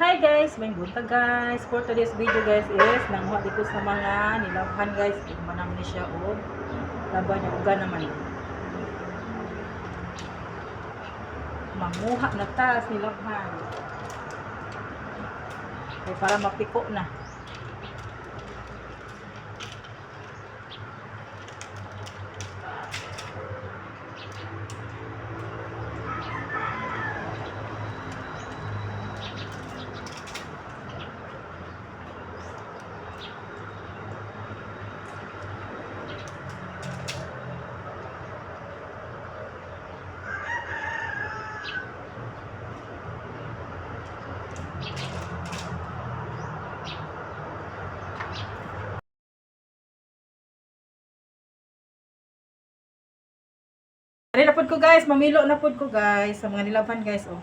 Hi guys, may buntag guys. For today's video guys is nanghuha dito sa mga nilabhan guys. Manam ni siya og laban niya uga naman. Manguha na tas nilabhan. Okay, para mapiko na. Ari na pod ko guys, mamilo na pod ko guys sa mga nilabhan guys oh.